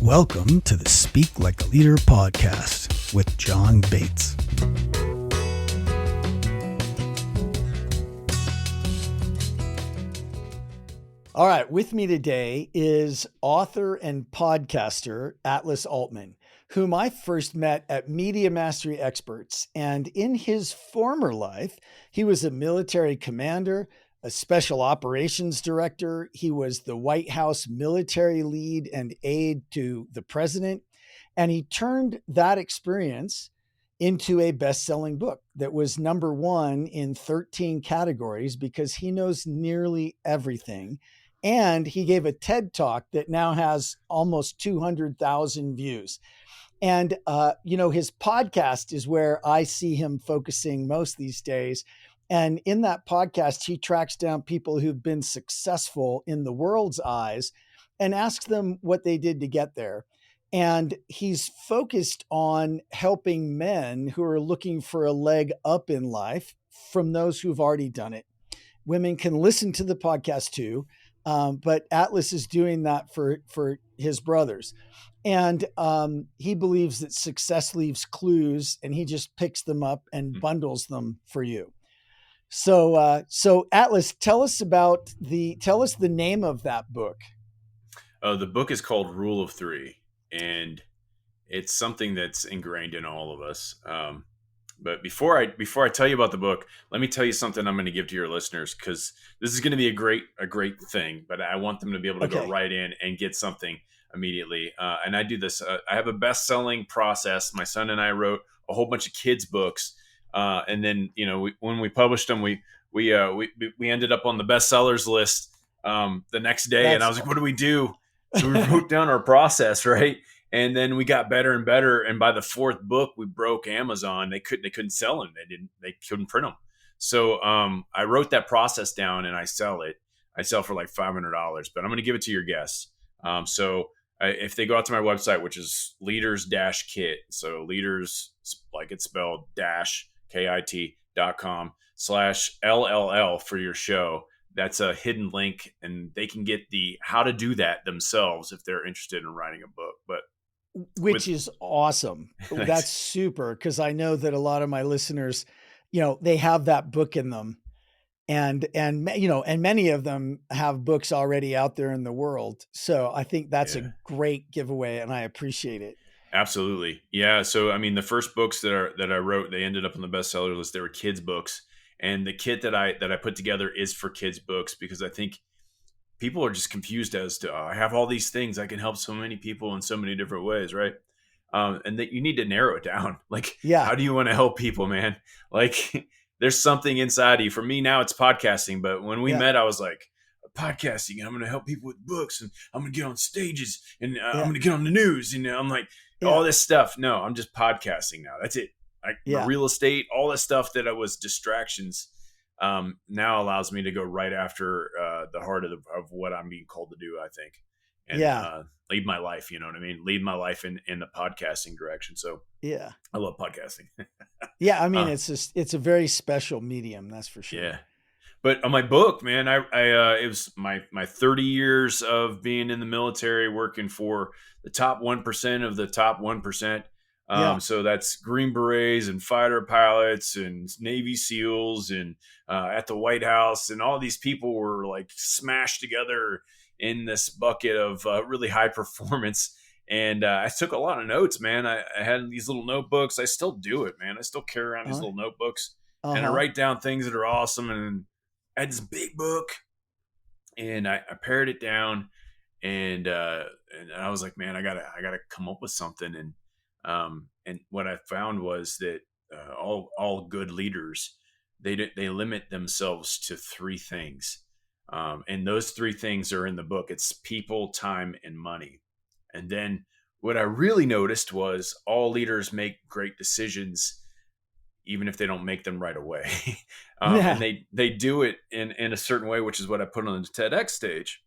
Welcome to the Speak Like a Leader podcast with John Bates. All right, with me today is author and podcaster Atlas Aultman, whom I first met at Media Mastery Experts. And in his former life, he was a military commander, a special operations director. He was the White House military lead and aide to the president. And he turned that experience into a best-selling book that was number one in 13 categories because he knows nearly everything. And he gave a TED Talk that now has almost 200,000 views. And, his podcast is where I see him focusing most these days. And in that podcast, he tracks down people who've been successful in the world's eyes and asks them what they did to get there. And he's focused on helping men who are looking for a leg up in life from those who've already done it. Women can listen to the podcast too, but Atlas is doing that for his brothers. And he believes that success leaves clues, and he just picks them up and bundles them for you. So Atlas, tell us the name of that book. The book is called Rule of Three, and it's something that's ingrained in all of us. But before I tell you about the book, let me tell you something I'm going to give to your listeners, because this is going to be a great thing, but I want them to be able to go right in and get something immediately. And I do this. I have a best-selling process. My son and I wrote a whole bunch of kids' books. And then, when we published them, we ended up on the bestsellers list the next day. And I was like, what do we do? So we wrote down our process, right? And then we got better and better. And by the fourth book, we broke Amazon. They couldn't sell them. They couldn't print them. So I wrote that process down and I sell it. I sell for like $500, but I'm going to give it to your guests. If they go out to my website, which is leaders-kit, so leaders, like it's spelled, KIT.com/LLL for your show. That's a hidden link, and they can get the how to do that themselves if they're interested in writing a book. Which is awesome. That's super, because I know that a lot of my listeners, they have that book in them. And many of them have books already out there in the world. So I think that's a great giveaway, and I appreciate it. Absolutely. Yeah. So, I mean, the first books that I wrote, they ended up on the bestseller list. They were kids' books. And the kit that I put together is for kids' books, because I think people are just confused as to, I have all these things. I can help so many people in so many different ways, right? And that you need to narrow it down. Like, how do you want to help people, man? Like, there's something inside of you. For me now, it's podcasting. But when we met, I was like, podcasting, and I'm going to help people with books, and I'm going to get on stages, and I'm going to get on the news. And I'm like, all this stuff. No, I'm just podcasting now. That's it. Real estate, all the stuff that was distractions, now allows me to go right after the heart of what I'm being called to do, I think. And lead my life, you know what I mean? Lead my life in the podcasting direction. So I love podcasting. I mean, it's a very special medium, that's for sure. Yeah. But on my book, man, it was my 30 years of being in the military, working for the top 1% of the top 1%. So that's Green Berets and fighter pilots and Navy SEALs and at the White House, and all these people were like smashed together in this bucket of really high performance. And I took a lot of notes, man. I had these little notebooks. I still do it, man. I still carry around these little notebooks, and I write down things that are awesome. And I had this big book, and I pared it down, and I was like, man, I gotta come up with something. And what I found was that all good leaders, they limit themselves to three things, and those three things are in the book. It's people, time, and money. And then what I really noticed was all leaders make great decisions, even if they don't make them right away. And they do it in a certain way, which is what I put on the TEDx stage.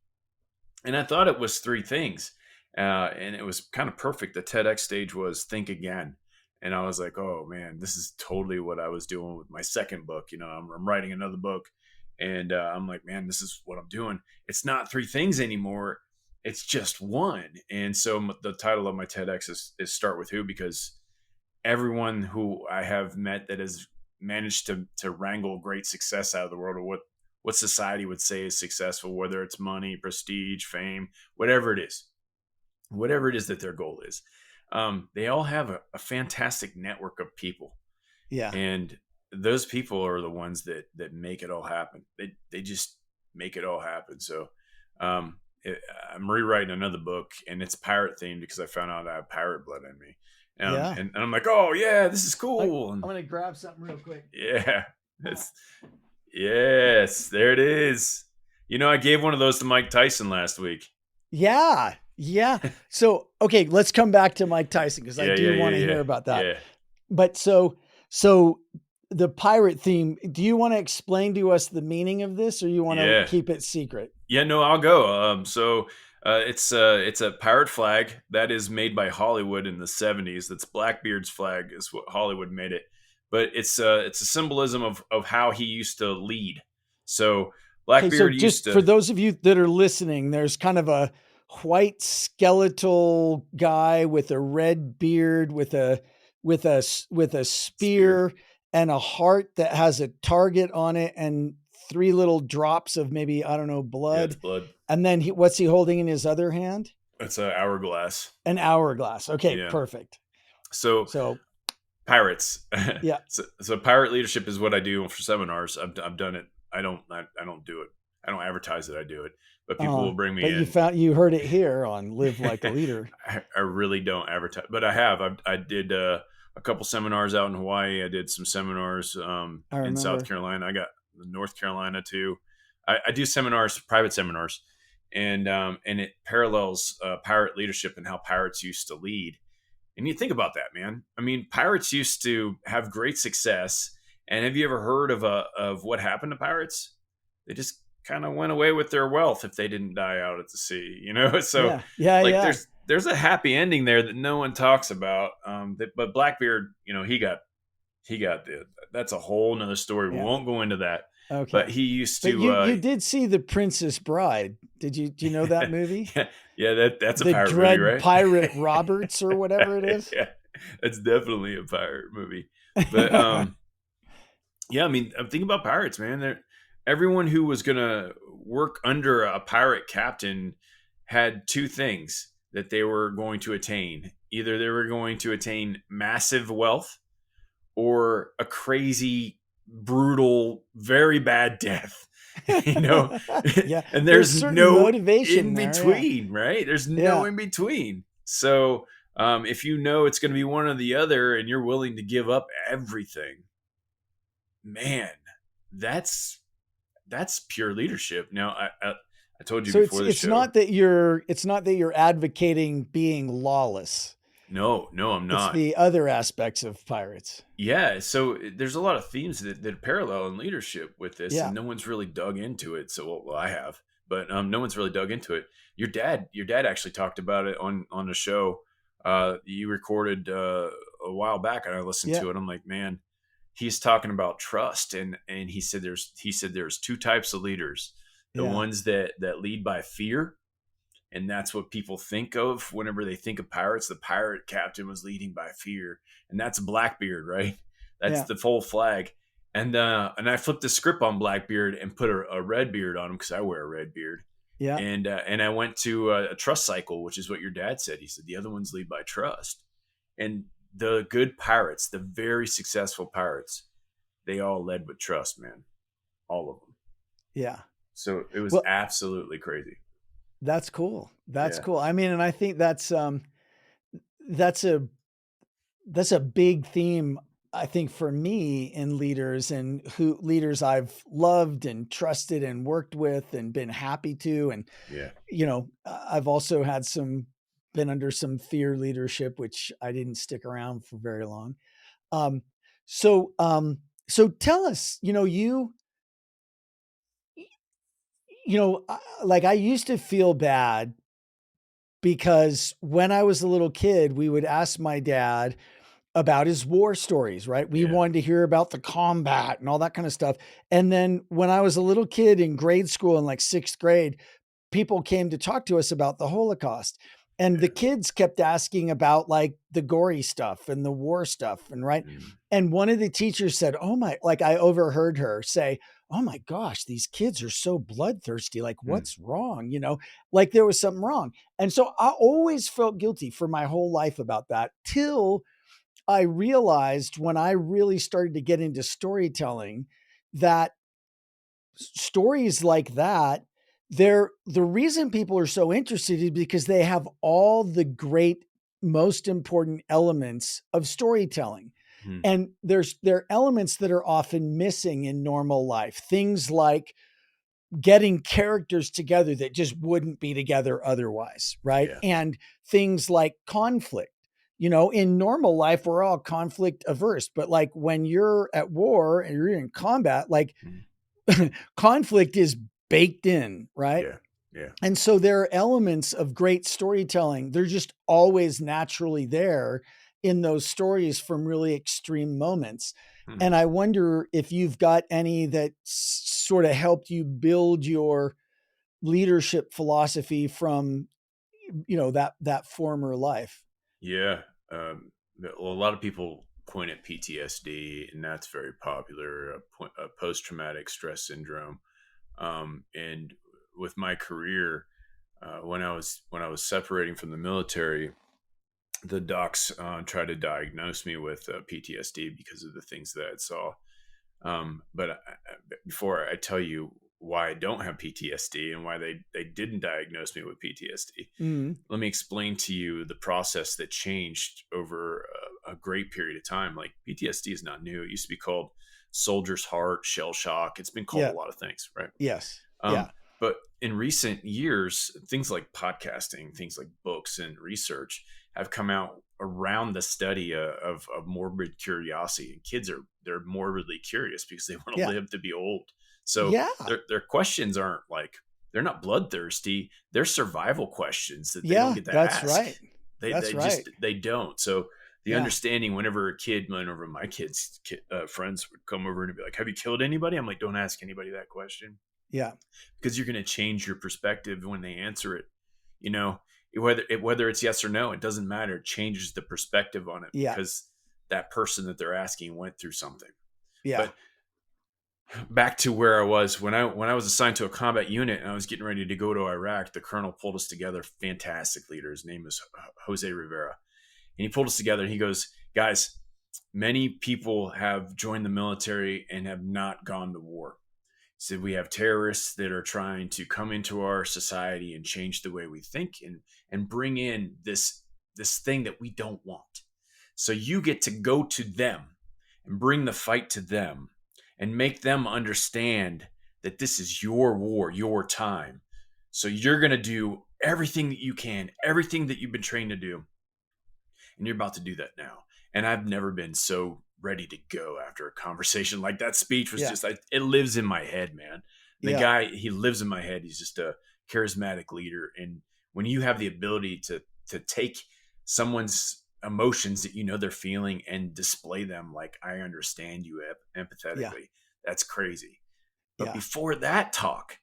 And I thought it was three things. And it was kind of perfect. The TEDx stage was think again. And I was like, oh man, this is totally what I was doing with my second book. I'm writing another book, and I'm like, man, this is what I'm doing. It's not three things anymore. it's just one. And so the title of my TEDx is Start With Who, because everyone who I have met that has managed to wrangle great success out of the world, or what society would say is successful, whether it's money, prestige, fame, whatever it is that their goal is, they all have a fantastic network of people, Yeah. and those people are the ones that make it all happen. They just make it all happen. So um, I'm rewriting another book, and it's pirate themed because I found out I have pirate blood in me. Yeah. And I'm like, oh yeah, this is I'm cool. And going to grab something real quick. yeah, it's yes, there it is. I gave one of those to Mike Tyson last week. Yeah. Yeah. So, okay, let's come back to Mike Tyson, because I Yeah, do want to hear about that. Yeah. But so the pirate theme, do you want to explain to us the meaning of this, or you want to keep it secret? Yeah, no, I'll go. It's a pirate flag that is made by Hollywood in the 70s. That's Blackbeard's flag, is what Hollywood made it. But it's a symbolism of how he used to lead. So Blackbeard so just for those of you that are listening, there's kind of a white skeletal guy with a red beard, with a spear and a heart that has a target on it, and 3 little drops of maybe, I don't know, blood. Yeah, it's blood. And then what's he holding in his other hand? It's an hourglass. An hourglass. Okay, yeah. Perfect. So pirates. Yeah. So pirate leadership is what I do for seminars. I've done it. I don't do it. I don't advertise that I do it, but people will bring me in. But you heard it here on Live Like a Leader. I really don't advertise, but I have. I did a couple seminars out in Hawaii. I did some seminars in South Carolina. I got North Carolina too. I do seminars, private seminars, and it parallels pirate leadership and how pirates used to lead. And you think about that, man. I mean, pirates used to have great success. And have you ever heard of what happened to pirates? They just kind of went away with their wealth if they didn't die out at the sea, So there's a happy ending there that no one talks about. But Blackbeard, he got that's a whole nother story. Yeah. We won't go into that. Okay. But he used to. You did see The Princess Bride. Do you know that movie? Yeah, that's a pirate movie, right? Pirate Roberts or whatever it is. Yeah, that's definitely a pirate movie. But yeah, I mean, I'm thinking about pirates, man. Everyone who was gonna work under a pirate captain had 2 things that they were going to attain. Either they were going to attain massive wealth, or a crazy, brutal, very bad death. Yeah. And there's no motivation in between, right? There's no in between. So if it's going to be one or the other, and you're willing to give up everything, man, that's pure leadership. Now, I told you before the show. It's not that you're advocating being lawless. No, I'm not. It's the other aspects of pirates. Yeah, so there's a lot of themes that parallel in leadership with this, and no one's really dug into it. So, well, I have, but no one's really dug into it. Your dad actually talked about it on a show you recorded a while back, and I listened to it. I'm like, man, he's talking about trust, and he said there's 2 types of leaders: the ones that lead by fear. And that's what people think of whenever they think of pirates. The pirate captain was leading by fear. And that's Blackbeard, right? That's the full flag. And I flipped the script on Blackbeard and put a red beard on him, because I wear a red beard. Yeah. And I went to a trust cycle, which is what your dad said. He said the other ones lead by trust. And the good pirates, the very successful pirates, they all led with trust, man. All of them. Yeah. So it was absolutely crazy. That's cool. That's cool. I mean, and I think that's a big theme, I think, for me in leaders, and leaders I've loved and trusted and worked with and been happy to. And, I've also had been under some fear leadership, which I didn't stick around for very long. So tell us, like, I used to feel bad because when I was a little kid, we would ask my dad about his war stories, right? We wanted to hear about the combat and all that kind of stuff. And then when I was a little kid in grade school, in like 6th grade, people came to talk to us about the Holocaust. And the kids kept asking about like the gory stuff and the war stuff. And right. Mm, And one of the teachers said, oh my, like I overheard her say, oh my gosh, these kids are so bloodthirsty. Like, mm, what's wrong? Like there was something wrong. And so I always felt guilty for my whole life about that till I realized when I really started to get into storytelling that stories like that, the reason people are so interested is because they have all the great, most important elements of storytelling. mm. And there are elements that are often missing in normal life. Things like getting characters together that just wouldn't be together otherwise, right? Yeah. And things like conflict. In normal life, we're all conflict averse, but like when you're at war and you're in combat, like Mm. conflict is baked in, right? Yeah. Yeah. And so there are elements of great storytelling. They're just always naturally there in those stories from really extreme moments. Mm. And I wonder if you've got any that sort of helped you build your leadership philosophy from, that former life. Yeah. Well, a lot of people point at PTSD, and that's very popular, post traumatic stress syndrome. And with my career, when I was separating from the military, the docs tried to diagnose me with PTSD because of the things that I saw. But before I tell you why I don't have PTSD and why they didn't diagnose me with PTSD, Mm, let me explain to you the process that changed over a great period of time. Like PTSD is not new. It used to be called soldier's heart, shell shock. It's been called a yeah. lot of things, right? Yes. Yeah. Um, but in recent years, things like podcasting, things like books and research have come out around the study of morbid curiosity. And kids they're morbidly curious because they want to Yeah. live to be old. So Yeah. their questions aren't like they're not bloodthirsty. They're survival questions that they don't Yeah. get to That's ask. right. They That's they right. just they don't. So the Yeah. understanding whenever my kids friends would come over and be like, "Have you killed anybody?" I'm like, "Don't ask anybody that question." Yeah. Because you're going to change your perspective when they answer it. You know, whether it's yes or no, it doesn't matter. It changes the perspective on it Yeah. because that person that they're asking went through something. Yeah. But back to where I was when I was assigned to a combat unit and I was getting ready to go to Iraq, the colonel pulled us together. Fantastic leader. His name is Jose Rivera, and he pulled us together and he goes, "Guys, many people have joined the military and have not gone to war. So we have terrorists that are trying to come into our society and change the way we think and bring in this thing that we don't want. So you get to go to them and bring the fight to them and make them understand that this is your war, your time. So you're going to do everything that you can, everything that you've been trained to do, and you're about to do that now." And I've never been so ready to go after a conversation like that. Speech was Yeah. just it lives in my head, man. The Yeah. guy, he lives in my head. He's just a charismatic leader, and when you have the ability to take someone's emotions that you know they're feeling and display them like, I understand you Yeah. empathetically, that's crazy. But Yeah. before that talk,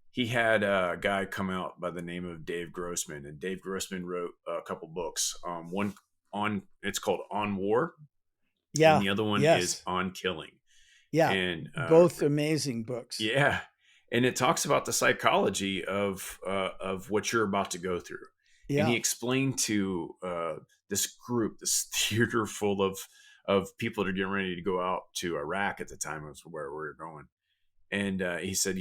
he had a guy come out by the name of Dave Grossman, and Dave Grossman wrote a couple books. One on it's called On War, and Yeah. the other one is Yes. On Killing. Yeah. And Both amazing books. yeah, and it talks about the psychology of what you're about to go through. And he Yeah. explained to this group, this theater full of people that are getting ready to go out to Iraq at the time, was where we were going. And he said,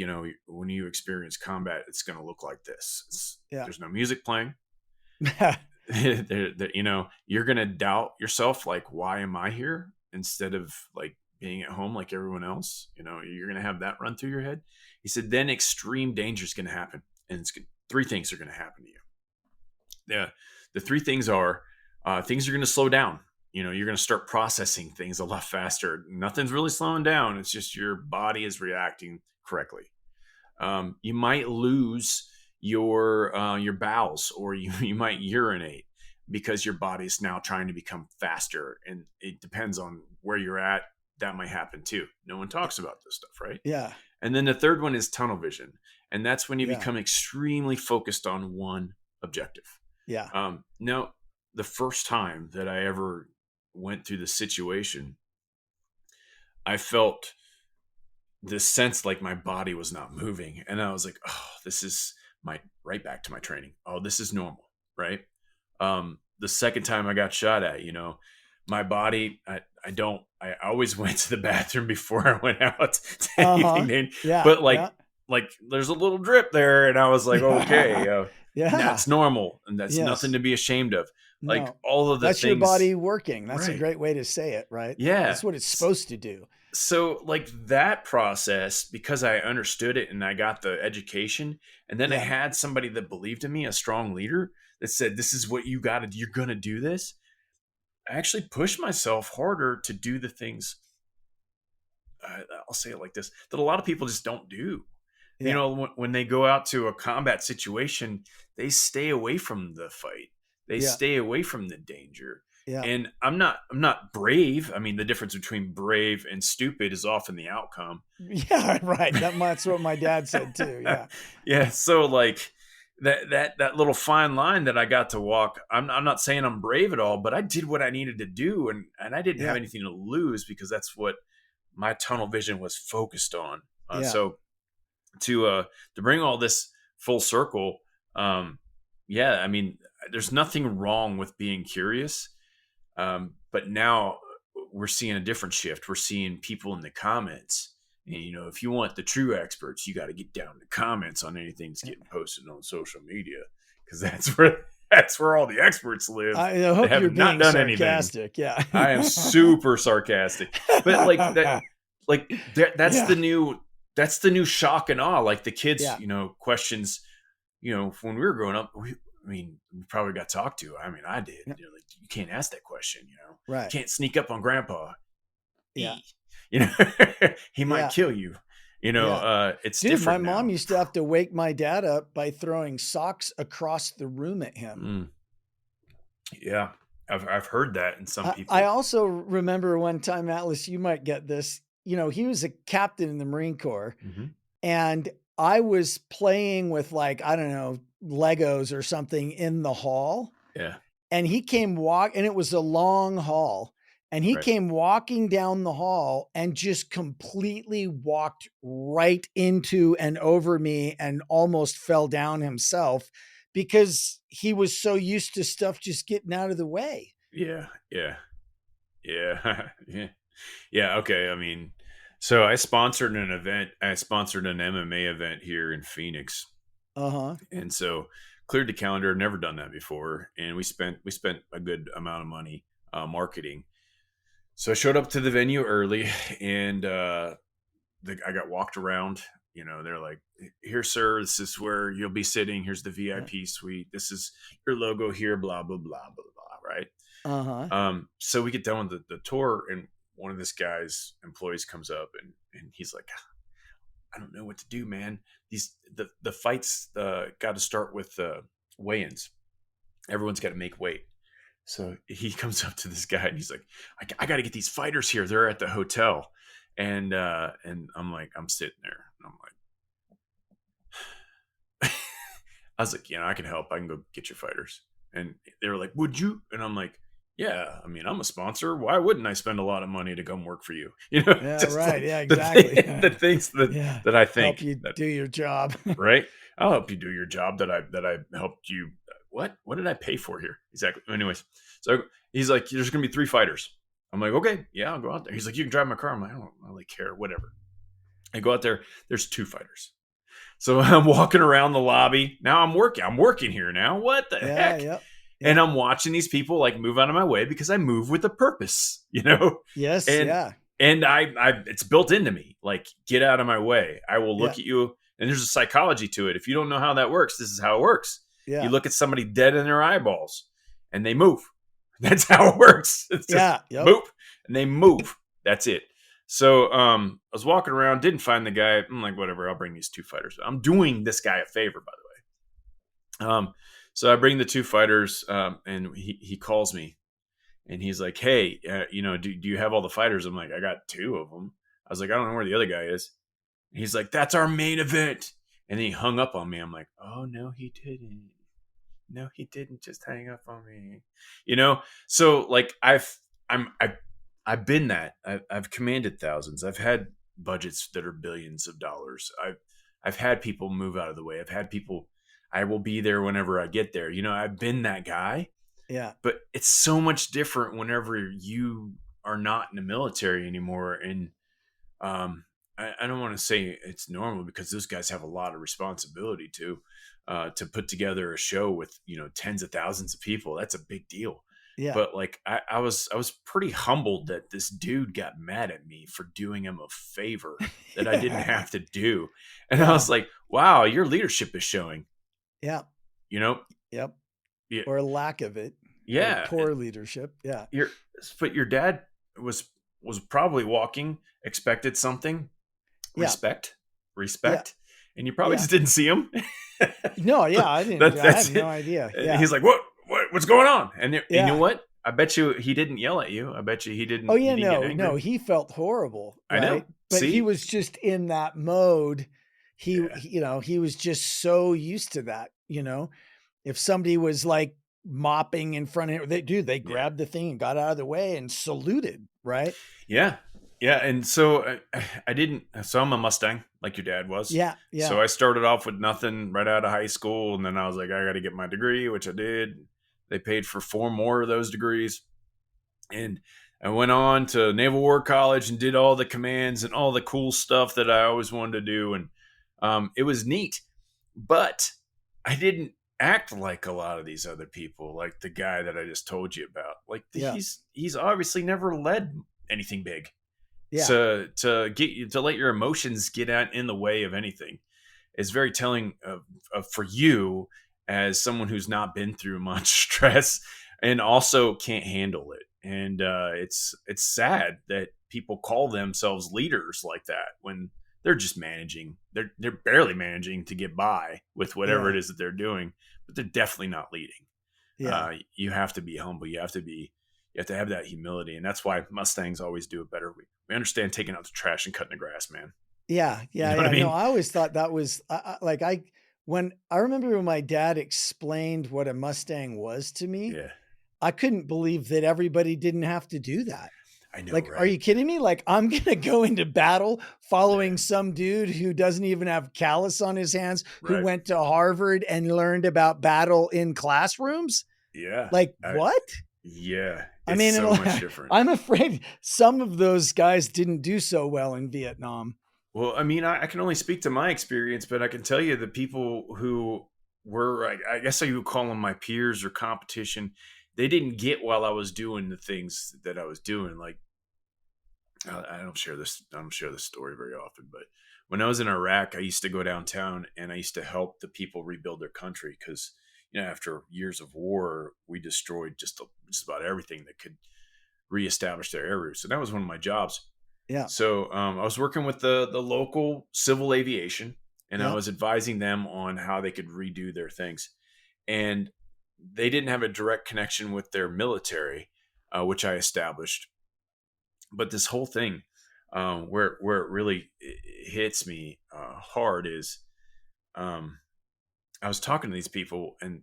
when you experience combat, it's going to look like this. Yeah. There's no music playing. You're going to doubt yourself, like, why am I here, instead of like being at home like everyone else. You're going to have that run through your head. He said, then extreme danger is going to happen, and three things are going to happen to you. The three things are things are going to slow down. You're going to start processing things a lot faster. Nothing's really slowing down. It's just your body is reacting correctly. You might lose your bowels, or you might urinate because your body is now trying to become faster. And it depends on where you're at. That might happen too. No one talks about this stuff, right? Yeah. And then the third one is tunnel vision. And that's when you Yeah. become extremely focused on one objective. Yeah. Now, the first time that I ever went through the situation, I felt this sense like my body was not moving. And I was like, oh, this is right back to my training. Oh, this is normal. Right. The second time I got shot at, my body, I always went to the bathroom before I went out to anything. Yeah. But like there's a little drip there. And I was like, okay, Yeah. that's normal. And that's nothing Yes. to be ashamed of. Like No. all of the That's your things. body working. That's a Right. great way to say it, right? Yeah. That's what it's supposed to do. So like that process, because I understood it and I got the education, and then I Yeah. had somebody that believed in me, a strong leader that said, this is what you got to do. You're going to do this. I actually pushed myself harder to do the things, I'll say it like this, that a lot of people just don't do. Yeah. When they go out to a combat situation, they stay away from the fight. They Yeah. stay away from the danger. Yeah. And I'm not brave. I mean, the difference between brave and stupid is often the outcome. Yeah, right. That's what my dad said too. Yeah. Yeah. So like that little fine line that I got to walk, I'm not saying I'm brave at all, but I did what I needed to do, and I didn't have Yeah. anything to lose because that's what my tunnel vision was focused on. Yeah. So to bring all this full circle, yeah, I mean, there's nothing wrong with being curious. But now we're seeing a different shift. We're seeing people in the comments. And, if you want the true experts, you got to get down in the comments on anything that's getting posted on social media, because that's where all the experts live. I hope they have you're not being done sarcastic. anything. Yeah. I am super sarcastic, but that's Yeah. that's the new shock and awe. Like the kids, Yeah. questions, when we were growing up, we probably got talked to. I mean, I did. Yeah. Like, you can't ask that question. Right. You can't sneak up on grandpa. Yeah. He might Yeah. kill you. It's Dude, different. my mom now. used to have to wake my dad up by throwing socks across the room at him. Yeah, I've heard that in some people. I also remember one time, Atlas, you might get this. He was a captain in the Marine Corps, and I was playing with I don't know, Legos or something in the hall. Yeah. And he came and it was a long hall. And he came walking down the hall and just completely walked right into and over me and almost fell down himself because he was so used to stuff just getting out of the way. Yeah. Yeah. Yeah. Yeah. Yeah. Okay. I mean, so I sponsored an event. I sponsored an MMA event here in Phoenix. And so cleared the calendar. Never done that before. And we spent a good amount of money marketing. So I showed up to the venue early, and I got walked around. They're like, "Here, sir, this is where you'll be sitting. Here's the VIP suite. This is your logo here. Blah blah blah blah blah." Right. So we get done with the tour, and one of this guy's employees comes up, and he's like, "I don't know what to do, man. The fights got to start with weigh-ins. Everyone's got to make weight." So he comes up to this guy and he's like, I got to get these fighters here. They're at the hotel. And I'm like, I'm sitting there and I'm like, I was like, I can help. I can go get your fighters. And they were like, would you? And I'm like, yeah, I mean, I'm a sponsor. Why wouldn't I spend a lot of money to come work for you? Yeah, right. Yeah, exactly. The things that I think help you do your job. Right. I'll help you do your job that I helped you. What did I pay for here? Exactly. Anyways, so he's like, there's going to be 3 fighters. I'm like, okay, yeah, I'll go out there. He's like, you can drive my car. I'm like, I don't really care. Whatever. I go out there. There's 2 fighters. So I'm walking around the lobby. Now I'm working here now. What the heck? Yep. And I'm watching these people move out of my way because I move with a purpose, Yes. And I it's built into me. Get out of my way. I will look at you. And there's a psychology to it. If you don't know how that works, this is how it works. Yeah. You look at somebody dead in their eyeballs and they move. That's how it works. It's just boop, and they move. That's it. So I was walking around, didn't find the guy. I'm like, whatever, I'll bring these 2 fighters. I'm doing this guy a favor, by the way. So I bring the 2 fighters, and he calls me, and he's like, hey, do you have all the fighters? I'm like, I got 2 of them. I was like, I don't know where the other guy is. He's like, that's our main event. And then he hung up on me. I'm like, oh, no, he didn't. No, he didn't just hang up on me. You know? So like I've been that. I've commanded thousands. I've had budgets that are billions of dollars. I've had people move out of the way. I've had people, I will be there whenever I get there. You know, I've been that guy. Yeah. But it's so much different whenever you are not in the military anymore. And I don't want to say it's normal because those guys have a lot of responsibility to put together a show with, you know, tens of thousands of people. That's a big deal. Yeah. But like I was pretty humbled that this dude got mad at me for doing him a favor that I didn't Yeah. have to do. And I Yeah. was like, wow, your leadership is showing, Yeah. you know? Yep. Yeah. Or lack of it, or Yeah. poor leadership. Yeah. Your but your dad was probably walking, expected something, Yeah. Yeah. respect, and you probably Yeah. just didn't see him. No, yeah, I That's had no it. idea. And Yeah. he's like, what's going on? And you know Yeah. what? I bet you he didn't yell at you. I bet you Oh he yeah, didn't get no, angry. he felt horrible, I know. right? But he See? was just in that mode. Yeah. You know, he was just so used to that, you know. If somebody was like mopping in front of him, they Yeah. grabbed the thing and got out of the way and saluted, right? Yeah. Yeah. And so I didn't, so I'm a Mustang like your dad was. Yeah, yeah, So I started off with nothing right out of high school. And then I was like, I got to get my degree, which I did. They paid for 4 more of those degrees. And I went on to Naval War College and did all the commands and all the cool stuff that I always wanted to do. And it was neat. But I didn't act like a lot of these other people, like the guy that I just told you about. Like yeah, he's obviously never led anything big. yeah, To get you to let your emotions get out in the way of anything is very telling of for you as someone who's not been through much stress and also can't handle it. And it's sad that people call themselves leaders like that when they're just managing. They're barely managing to get by with whatever yeah, it is that they're doing, but they're definitely not leading. yeah, You have to be humble. You have to have that humility, and that's why Mustangs always do it better. We understand taking out the trash and cutting the grass, man. yeah, You yeah, know what I yeah. No, mean? I always thought that was like when I remember when my dad explained what a Mustang was to me, Yeah, I couldn't believe that everybody didn't have to do that. I know, Like, are right? you kidding me? Like, I'm gonna go into battle Yeah, following some dude who doesn't even have callus on his hands, who right. went to Harvard and learned about battle in classrooms? Yeah, Like, I, what? yeah. I It's mean, so much different. I'm afraid some of those guys didn't do so well in Vietnam. Well, I mean, I can only speak to my experience, but I can tell you the people who were, I guess I would call them my peers or competition. They didn't get while I was doing the things that I was doing. Like I don't share this. I don't share this story very often, but when I was in Iraq, I used to go downtown and I used to help the people rebuild their country because you know after years of war, we destroyed just about everything that could reestablish their areas. So that was one of my jobs. Yeah. So I was working with the local civil aviation, and I Yeah. was advising them on how they could redo their things. And they didn't have a direct connection with their military, which I established. But this whole thing, where it really hits me hard is, um, I was talking to these people, and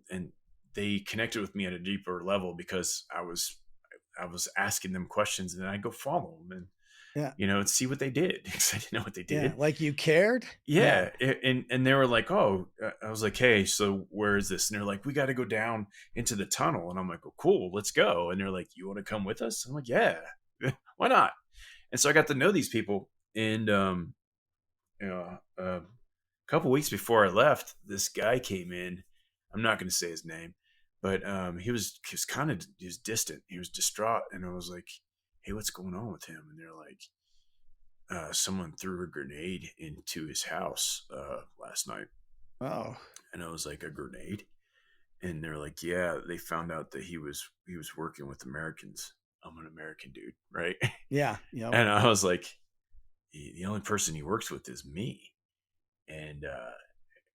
they connected with me at a deeper level because I was asking them questions, and then I go follow them and Yeah. and see what they did because I didn't know what they Yeah. did. Like you cared? Yeah. Yeah, and they were like, "Oh," I was like, "Hey, so where is this?" And they're like, "We got to go down into the tunnel." And I'm like, "Oh, cool, let's go." And they're like, "You want to come with us?" I'm like, "Yeah, why not?" And so I got to know these people, and you know, a couple weeks before I left, this guy came in. I'm not going to say his name, but he was kind of he was distant. He was distraught, and I was like, "Hey, what's going on with him?" And they're like, someone threw a grenade into his house last night. Oh. And I was like, a grenade? And they're like, yeah, they found out that he was working with Americans. I'm an American dude, right? Yeah. Yep. And I was like, the only person he works with is me. And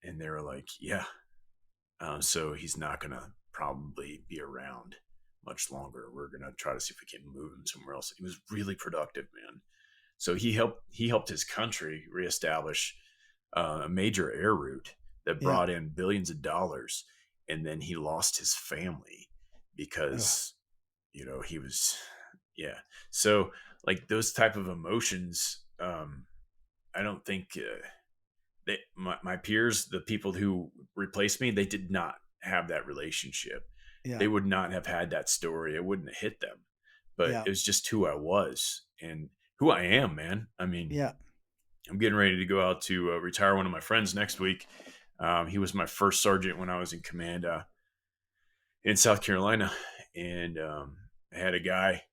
they were like, yeah. So he's not gonna probably be around much longer. We're gonna try to see if we can move him somewhere else. He was really productive, man. So he helped his country reestablish a major air route that Yeah. brought in billions of dollars, and then he lost his family Ugh. because he was, yeah. So like those type of emotions, I don't think my peers, the people who replaced me, they did not have that relationship. Yeah. They would not have had that story. It wouldn't have hit them. But Yeah. it was just who I was and who I am, man. I mean, Yeah. I'm getting ready to go out to retire one of my friends next week. He was my first sergeant when I was in command in South Carolina, and I had a guy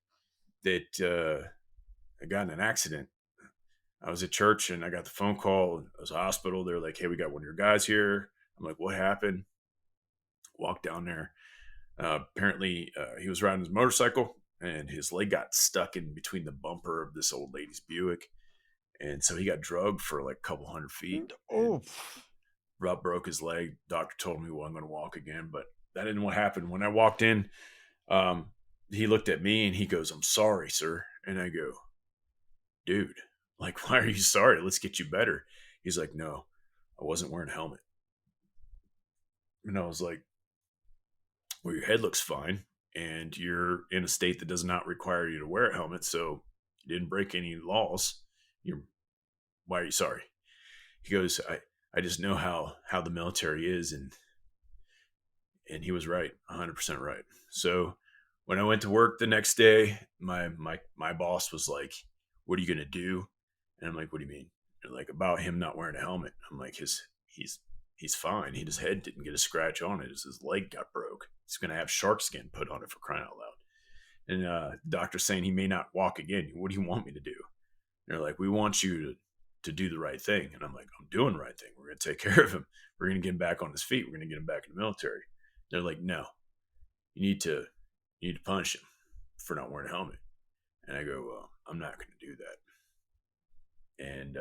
that got in an accident. I was at church and I got the phone call. It was a hospital. They're like, "Hey, we got one of your guys here." I'm like, "What happened?" Walked down there. Apparently, he was riding his motorcycle and his leg got stuck in between the bumper of this old lady's Buick, and so he got drugged for like a couple 100 feet and Oh, broke his leg. Doctor told me he wasn't going to walk again, but that didn't what happened. When I walked in, um, he looked at me and he goes, "I'm sorry, sir," and I go, "Dude, like, why are you sorry? Let's get you better." He's like, "No, I wasn't wearing a helmet." And I was like, "Well, your head looks fine and you're in a state that does not require you to wear a helmet, so you didn't break any laws. You're Why are you sorry?" He goes, I just know how the military is, and he was right, 100% right. So when I went to work the next day, my boss was like, "What are you gonna do?" And I'm like, "What do you mean?" They're like, "About him not wearing a helmet." I'm like, he's fine. His head didn't get a scratch on it. His leg got broke. He's gonna have shark skin put on it, for crying out loud. And doctor's saying he may not walk again. What do you want me to do? And they're like, "We want you to do the right thing." And I'm like, "I'm doing the right thing. We're gonna take care of him. We're gonna get him back on his feet. We're gonna get him back in the military." They're like, "No, you need to punish him for not wearing a helmet." And I go, "Well, I'm not going to do that." And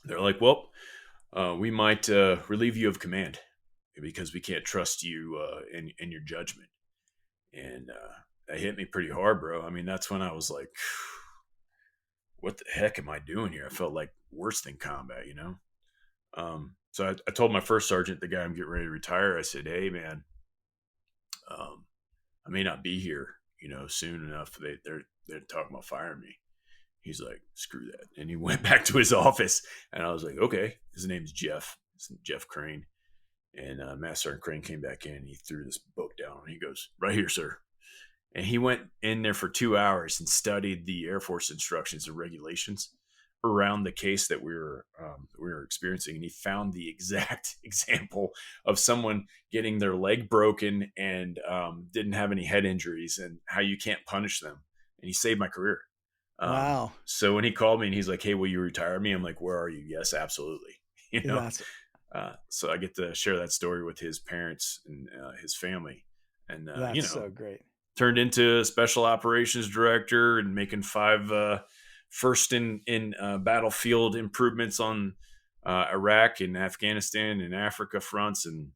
they're like, "Well, we might relieve you of command because we can't trust you in your judgment." And that hit me pretty hard, bro. I mean, that's when I was like, "What the heck am I doing here?" I felt like worse than combat, you know? So I told my first sergeant, the guy I'm getting ready to retire, I said, "Hey, man, um, I may not be here, soon enough. They're talking about firing me." He's like, "Screw that," and he went back to his office. And I was like, "Okay." His name's Jeff. It's Jeff Crane. And Master Sergeant Crane came back in. And he threw this book down. And he goes, "Right here, sir." And he went in there for 2 hours and studied the Air Force instructions and regulations around the case that we were experiencing, and he found the exact example of someone getting their leg broken and didn't have any head injuries, and how you can't punish them. And he saved my career. wow. So when he called me and he's like, "Hey, will you retire me?" I'm like, "Where are you?" "Yes, absolutely." you know. That's So I get to share that story with his parents and his family, and so great. turned into special operations director and making five first in battlefield improvements on Iraq and Afghanistan and Africa fronts. And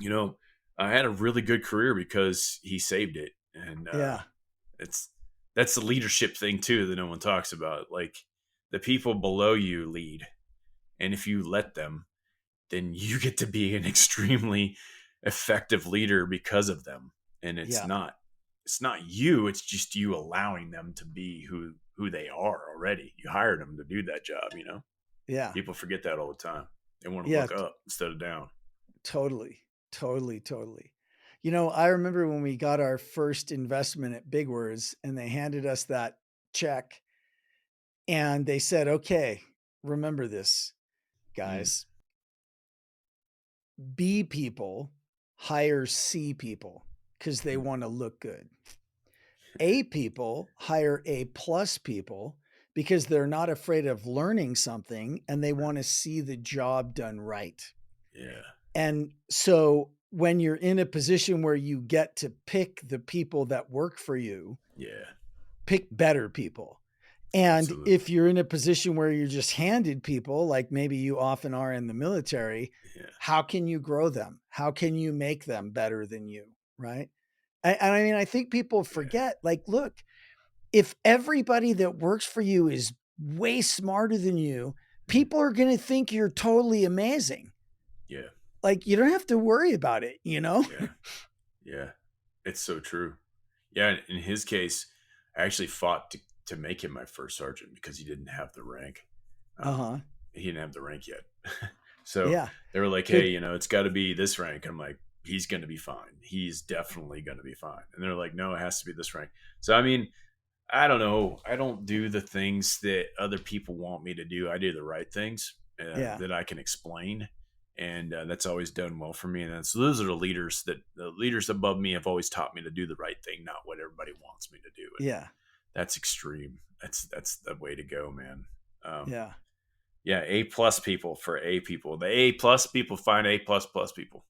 you know I had a really good career because he saved it. And Yeah. it's that's the leadership thing too that no one talks about. Like, the people below you lead, and if you let them, then you get to be an extremely effective leader because of them. And it's Yeah. not you, it's just you allowing them to be who they are already. You hired them to do that job. Yeah. People forget that all the time. They want to Yeah. look up instead of down. Totally. Totally. Totally. I remember when we got our first investment at Big Words and they handed us that check and they said, "Okay, remember this, Mm, guys. B people hire C people because they mm, want to look good. A people hire A plus people because they're not afraid of learning something and they right. want to see the job done right." Yeah. And so when you're in a position where you get to pick the people that work for you, Yeah. pick better people. And Absolutely. if you're in a position where you're just handed people, like maybe you often are in the military, Yeah. how can you grow them? How can you make them better than you? Right. And I mean, I think people Yeah. forget, like, look, if everybody that works for you is way smarter than you, Mhm. people are going to think you're totally amazing. Yeah. Like, you don't have to worry about it, you know? Yeah. Yeah. It's so true. Yeah. In his case, I actually fought to make him my first sergeant because he didn't have the rank. Um, Uh-huh. he didn't have the rank yet. So Yeah. they were like, hey, Good. it's got to be this rank. I'm like, he's going to be fine. He's definitely going to be fine. And they're like, no, it has to be this rank. So, I mean, I don't know. I don't do the things that other people want me to do. I do the right things Yeah. that I can explain, and that's always done well for me. And so those are the leaders above me have always taught me to do the right thing, not what everybody wants me to do. And Yeah. that's extreme. That's the way to go, man. Um, Yeah. yeah, A plus people for A people. The A plus people find A plus plus people.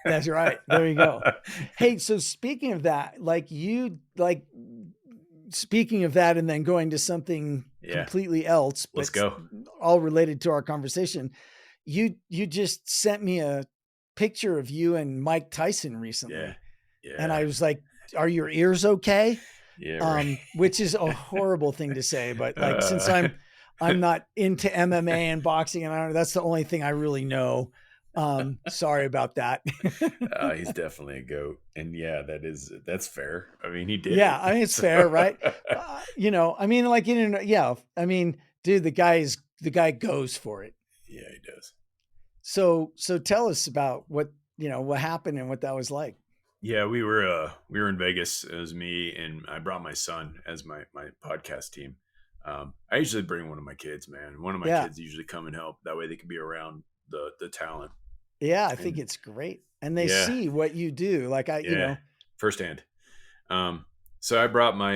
That's right. There you go. Hey, so speaking of that, speaking of that, and then going to something Yeah, completely else, let's but go. all related to our conversation, you just sent me a picture of you and Mike Tyson Yeah, recently. And yeah, I was like, are your ears okay? yeah. Right. Which is a horrible thing to say, but like, since Uh, I'm not into MMA and boxing, and I don't, that's the only thing I really know. Sorry about that. He's definitely a goat, and yeah, that's fair. I mean, he did Yeah, I it. mean, it's So fair, right? I mean, like, yeah, I mean, dude, the guy goes for it. yeah, he does. So tell us about what happened and what that was like. Yeah, we were in Vegas. It was me, and I brought my son as my podcast team. I usually bring one of my kids, man. One of my Yeah. kids usually come and help. That way, they can be around the talent. Yeah, I think And it's great. And they yeah, see what you do. Like yeah, firsthand. Um, so I brought my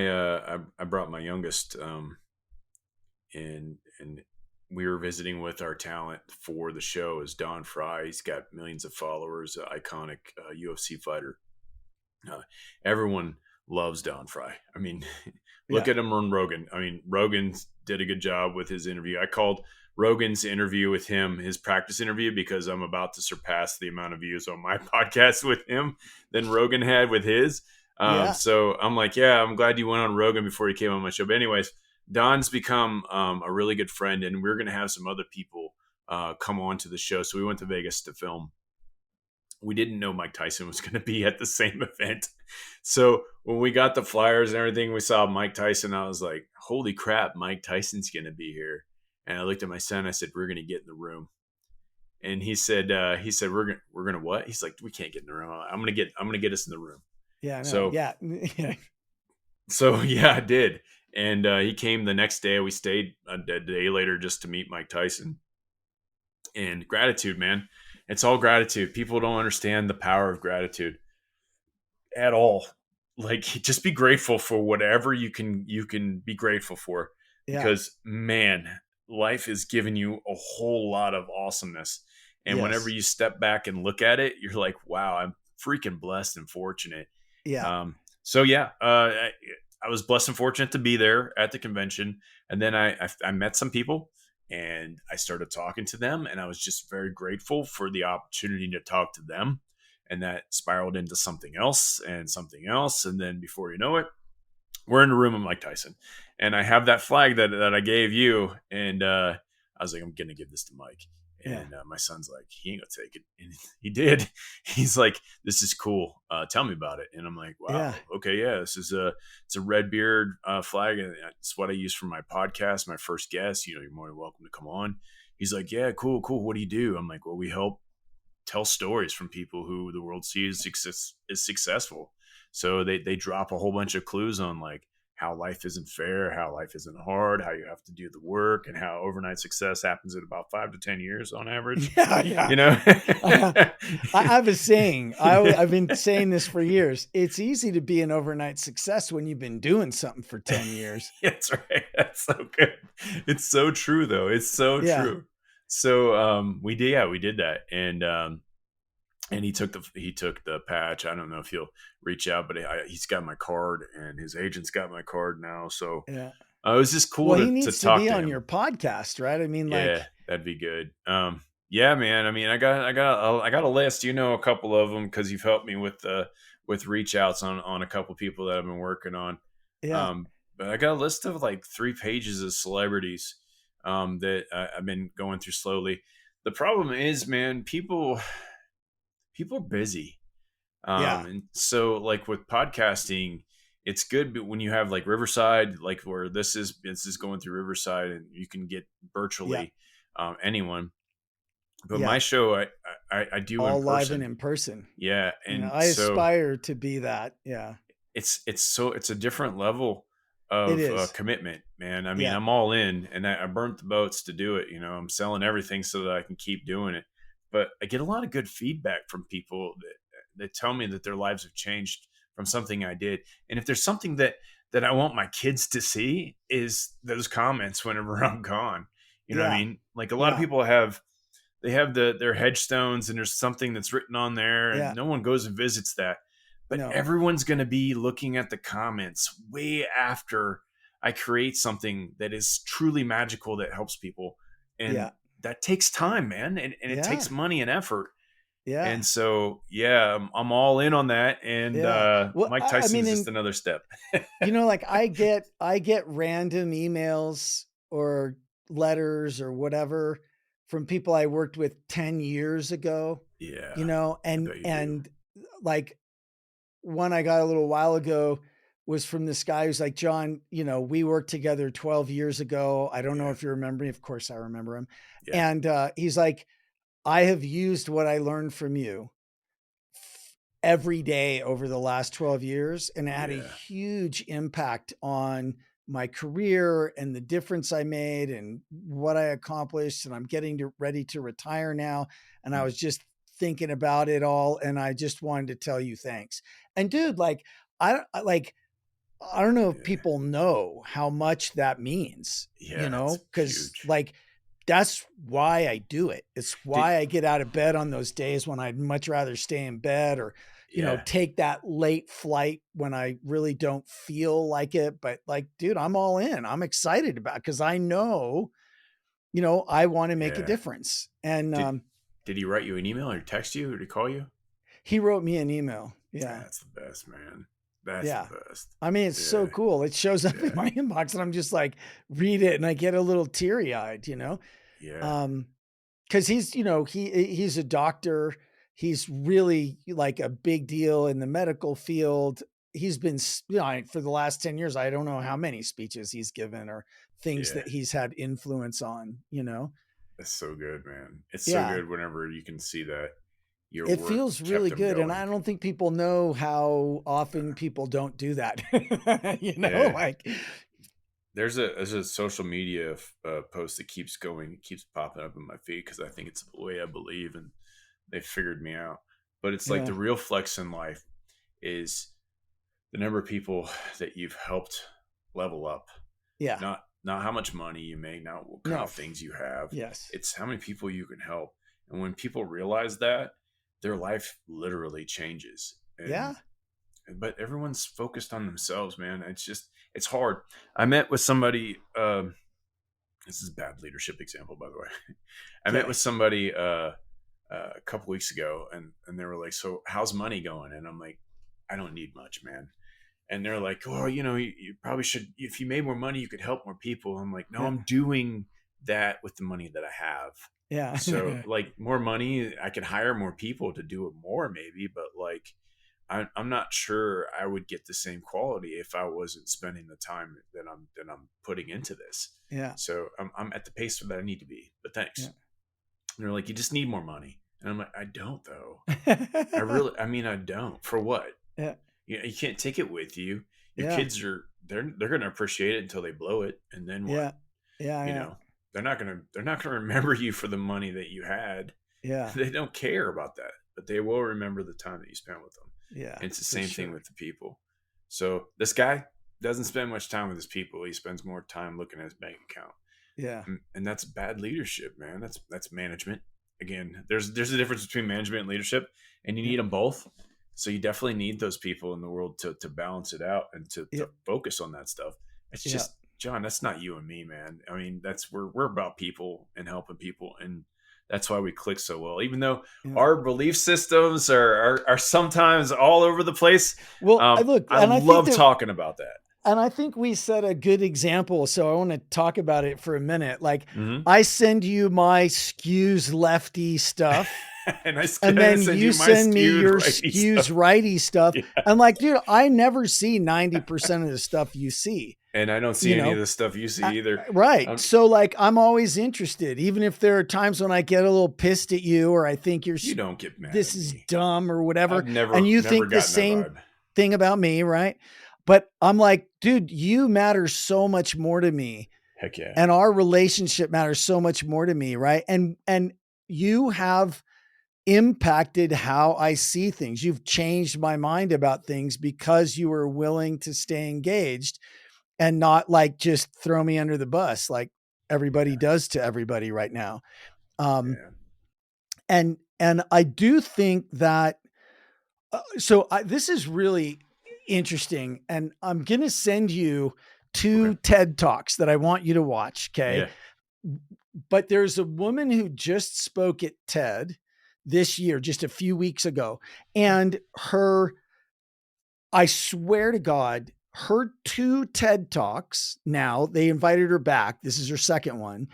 youngest, and we were visiting with our talent for the show. Is Don Fry? He's got millions of followers, iconic UFC fighter. Uh, Everyone loves Don Fry. I mean, look yeah. at him on Rogan. I mean, Rogan did a good job with his interview. I called Rogan's interview with him his practice interview because I'm about to surpass the amount of views on my podcast with him than Rogan had with his. Yeah. So I'm like, yeah, I'm glad you went on Rogan before you came on my show. But anyways, Don's become a really good friend, and we're going to have some other people come on to the show. So we went to Vegas to film. We didn't know Mike Tyson was going to be at the same event. So when we got the flyers and everything, we saw Mike Tyson. I was like, holy crap, Mike Tyson's going to be here. And I looked at my son. I said, we're going to get in the room. And he said, we're going to what? He's like, we can't get in the room. I'm going to get us in the room. Yeah, I know. So, Yeah. so yeah, I did. And he came the next day. We stayed a day later just to meet Mike Tyson. And gratitude, man. It's all gratitude. People don't understand the power of gratitude at all. Like, just be grateful for whatever you can be grateful for, Yeah. because man, life is giving you a whole lot of awesomeness. And whenever Yes. you step back and look at it, you're like, wow, I'm freaking blessed and fortunate. Yeah. So yeah, I was blessed and fortunate to be there at the convention, and then I met some people, and I started talking to them, and I was just very grateful for the opportunity to talk to them, and that spiraled into something else and something else, and then before you know it, we're in the room with Mike Tyson, and I have that flag that I gave you, and I was like, I'm gonna give this to Mike. Yeah. And my son's like, he ain't gonna take it, and he did. He's like, this is cool. Tell me about it. And I'm like, wow, Yeah. okay, yeah. It's a red beard flag, and it's what I use for my podcast. My first guest, you're more than welcome to come on. He's like, yeah, cool. What do you do? I'm like, well, we help tell stories from people who the world sees is successful. So they drop a whole bunch of clues on like how life isn't fair, how life isn't hard, how you have to do the work, and how overnight success happens in about 5 to 10 years on average. Yeah. Yeah. You know, I have a saying. I've been saying this for years. It's easy to be an overnight success when you've been doing something for 10 years. that's right. That's so good. It's so true, though. It's so Yeah. true. So we did that, and he took the patch. I don't know if he'll reach out, but he's got my card, and his agent's got my card now. So Yeah. it was just cool Well, he to needs to talk be to on him. your podcast, right? I mean, like, Yeah, that'd be good. Yeah, man. I mean, I got a list. You know, a couple of them because you've helped me with reach outs on a couple people that I've been working on. yeah. Um, but I got a list of like 3 pages of celebrities that I've been going through slowly. The problem is, man, people are busy. Yeah. And so like with podcasting, it's good, but when you have like Riverside, like where this is going through Riverside, and you can get Yeah. virtually anyone. But my Yeah. show, I do in All live and person. in person. Yeah, You know, and I so aspire to be that. Yeah. it's a different level It of is. commitment, man. I mean, Yeah. I'm all in, and I burnt the boats to do it. You know, I'm selling everything so that I can keep doing it. But I get a lot of good feedback from people that tell me that their lives have changed from something I did. And if there's something that I want my kids to see, is those comments whenever I'm gone. You know what I Yeah. mean? Like a lot of Yeah. people they have their headstones, and there's something that's written on there, and Yeah. no one goes and visits that. But No. everyone's going to be looking at the comments way after I create something that is truly magical that helps people. And Yeah. that takes time, man. And it Yeah. takes money and effort. Yeah. And so, yeah, I'm all in on that. And Yeah. Well, Mike I Tyson mean, is just another step. like I get random emails or letters or whatever from people I worked with 10 years ago, Yeah, I and bet you do. like one I got a little while ago was from this guy who's like, John, we worked together 12 years ago. I don't know Yeah, if you remember me. Of course I remember him. yeah, And he's like, I have used what I learned from you every day over the last 12 years, and it had a yeah. huge impact on my career and the difference I made and what I accomplished. And I'm ready to retire now. And I Mm, was just thinking about it all. And I just wanted to tell you thanks. And dude, like, I don't know if yeah, people know how much that means, yeah. It's because huge. like that's why I do it. It's Did, why I get out of bed on those days when I'd much rather stay in bed or, yeah, take that late flight when I really don't feel like it. But like, dude, I'm all in. I'm excited about because I know, I want to make a yeah. difference. And Did did he write you an email or text you or did he call you? he wrote me an email. Yeah. That's the best, man. That's the Yeah. best. I mean, it's so Yeah, cool. It shows up in yeah, my inbox and I'm just like, read it and I get a little teary eyed, yeah, Um, cause he's a doctor. He's really like a big deal in the medical field. He's been, for the last 10 years, I don't know how many speeches he's given or things yeah. that he's had influence on. That's so good, man. It's so Yeah. good whenever you can see that your It work feels kept really them good. And going. I don't think people know how often people don't do that. Yeah. Like, There's a social media post that keeps going, it keeps popping up in my feed because I think it's the way I believe, and they figured me out. But it's like yeah. the real flex in life is the number of people that you've helped level up. Yeah. Not how much money you make, not what kind No. of things you have. Yes. It's how many people you can help. And when people realize that, their life literally changes. Yeah. But everyone's focused on themselves, man. It's hard. I met with somebody, this is a bad leadership example, by the way. I met with Okay. somebody a couple weeks ago, and they were like, so how's money going? And I'm like, I don't need much, man. And they're like, well, you probably should, if you made more money, you could help more people. I'm like, no, Yeah. I'm doing that with the money that I have. Yeah. So like more money, I could hire more people to do it more maybe, but like, I'm not sure I would get the same quality if I wasn't spending the time that I'm putting into this. Yeah. So I'm at the pace that I need to be, but thanks. Yeah. And they're like, you just need more money. And I'm like, I don't though. Yeah. I mean, I don't. For what? Yeah. You can't take it with you. Your Yeah. kids they're going to appreciate it until they blow it. And then what? Yeah. Yeah. You Yeah. know, they're not going to remember you for the money that you had. Yeah. They don't care about that, but they will remember the time that you spent with them. Yeah. And it's the For same thing sure. with the people. So this guy doesn't spend much time with his people. He spends more time looking at his bank account. Yeah. And that's bad leadership, man. That's management. Again, there's a difference between management and leadership, and you Yeah. need them both. So you definitely need those people in the world to balance it out and Yeah. to focus on that stuff. It's Yeah. just, John, that's not you and me, man. I mean, we're about people and helping people, and that's why we click so well. Even though Yeah. our belief systems are sometimes all over the place, Well, I look, I and I think love that talking about that. And I think we set a good example. So I want to talk about it for a minute. Like Mhm. I send you my skews lefty stuff. And I And then send you my send me skewed your righty skews stuff. righty stuff. Yeah. I'm like, dude, I never see 90% of the stuff you see. And I don't see You any know? of the stuff you see either. Right. So like, I'm always interested, even if there are times when I get a little pissed at you, or I think You don't get mad this at is me. dumb or whatever. I've never And you never think the gotten that same vibe. thing about me. Right. But I'm like, dude, you matter so much more to me. Heck yeah. And our relationship matters so much more to me. Right. And you have impacted how I see things. You've changed my mind about things because you were willing to stay engaged and not like just throw me under the bus like everybody does to everybody right now. Yeah. And I do think that this is really interesting, and I'm going to send you 2 Okay. TED Talks that I want you to watch, okay? Yeah. But there's a woman who just spoke at TED this year, just a few weeks ago, and I swear to God, her 2 TED Talks now, they invited her back. This is her second one.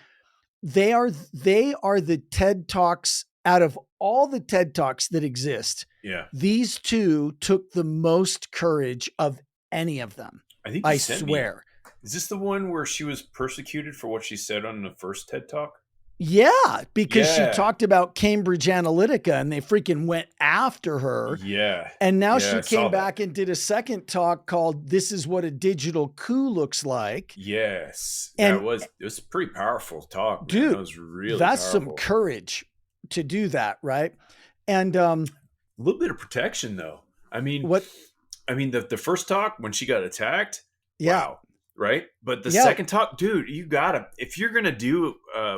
They are the TED Talks out of all the TED Talks that exist. Yeah. These 2 took the most courage of any of them. I think you I sent swear. me. Is this the one where she was persecuted for what she said on the first TED Talk? Yeah, because she Yeah. talked about Cambridge Analytica and they freaking went after her. Yeah. And now Yeah, I she saw came back that. and did a second talk called This is What a Digital Coup Looks Like. Yes. And it was a pretty powerful talk, man. dude, That was really that's powerful. some courage to do that, right? And a little bit of protection though. I mean, the first talk when she got attacked, yeah. wow, right? But the second talk, dude, you gotta, if you're gonna do